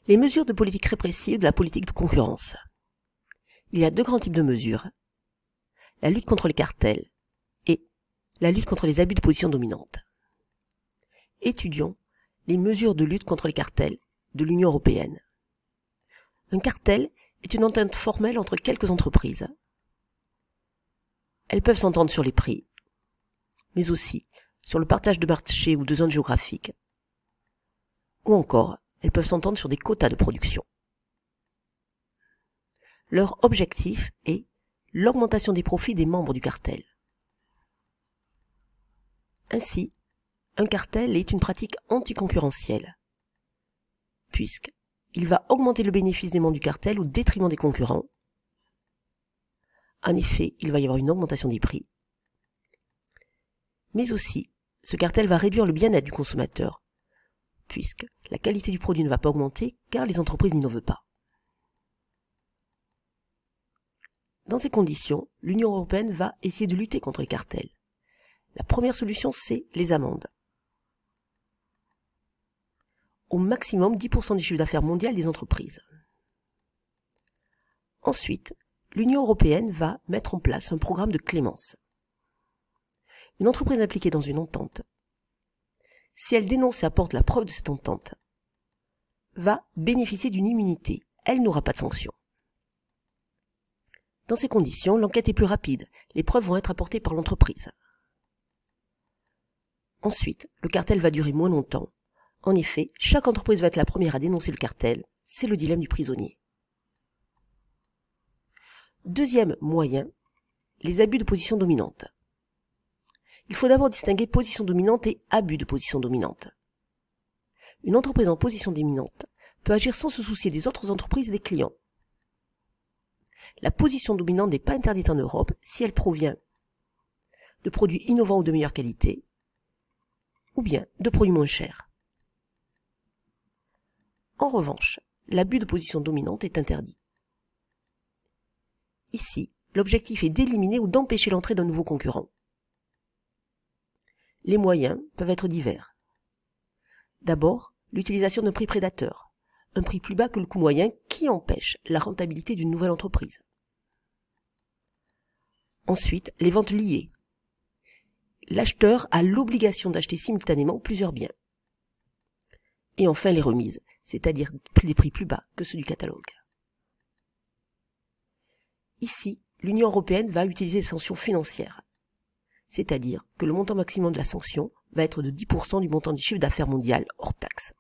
Les mesures de politique répressive de la politique de concurrence. Il y a deux grands types de mesures. La lutte contre les cartels et la lutte contre les abus de position dominante. Étudions les mesures de lutte contre les cartels de l'Union européenne. Un cartel est une entente formelle entre quelques entreprises. Elles peuvent s'entendre sur les prix, mais aussi sur le partage de marché ou de zones géographiques, ou encore elles peuvent s'entendre sur des quotas de production. Leur objectif est l'augmentation des profits des membres du cartel. Ainsi, un cartel est une pratique anticoncurrentielle, puisqu'il va augmenter le bénéfice des membres du cartel au détriment des concurrents. En effet, il va y avoir une augmentation des prix. Mais aussi, ce cartel va réduire le bien-être du consommateur, puisque la qualité du produit ne va pas augmenter car les entreprises n'y veulent pas. Dans ces conditions, l'Union européenne va essayer de lutter contre les cartels. La première solution, c'est les amendes. Au maximum 10% du chiffre d'affaires mondial des entreprises. Ensuite, l'Union européenne va mettre en place un programme de clémence. Une entreprise impliquée dans une entente, si elle dénonce et apporte la preuve de cette entente, va bénéficier d'une immunité. Elle n'aura pas de sanction. Dans ces conditions, l'enquête est plus rapide. Les preuves vont être apportées par l'entreprise. Ensuite, le cartel va durer moins longtemps. En effet, chaque entreprise va être la première à dénoncer le cartel. C'est le dilemme du prisonnier. Deuxième moyen, les abus de position dominante. Il faut d'abord distinguer position dominante et abus de position dominante. Une entreprise en position dominante peut agir sans se soucier des autres entreprises et des clients. La position dominante n'est pas interdite en Europe si elle provient de produits innovants ou de meilleure qualité, ou bien de produits moins chers. En revanche, l'abus de position dominante est interdit. Ici, l'objectif est d'éliminer ou d'empêcher l'entrée d'un nouveau concurrent. Les moyens peuvent être divers. D'abord, l'utilisation d'un prix prédateur, un prix plus bas que le coût moyen qui empêche la rentabilité d'une nouvelle entreprise. Ensuite, les ventes liées. L'acheteur a l'obligation d'acheter simultanément plusieurs biens. Et enfin, les remises, c'est-à-dire des prix plus bas que ceux du catalogue. Ici, l'Union européenne va utiliser les sanctions financières, c'est-à-dire que le montant maximum de la sanction va être de 10% du montant du chiffre d'affaires mondial hors taxe.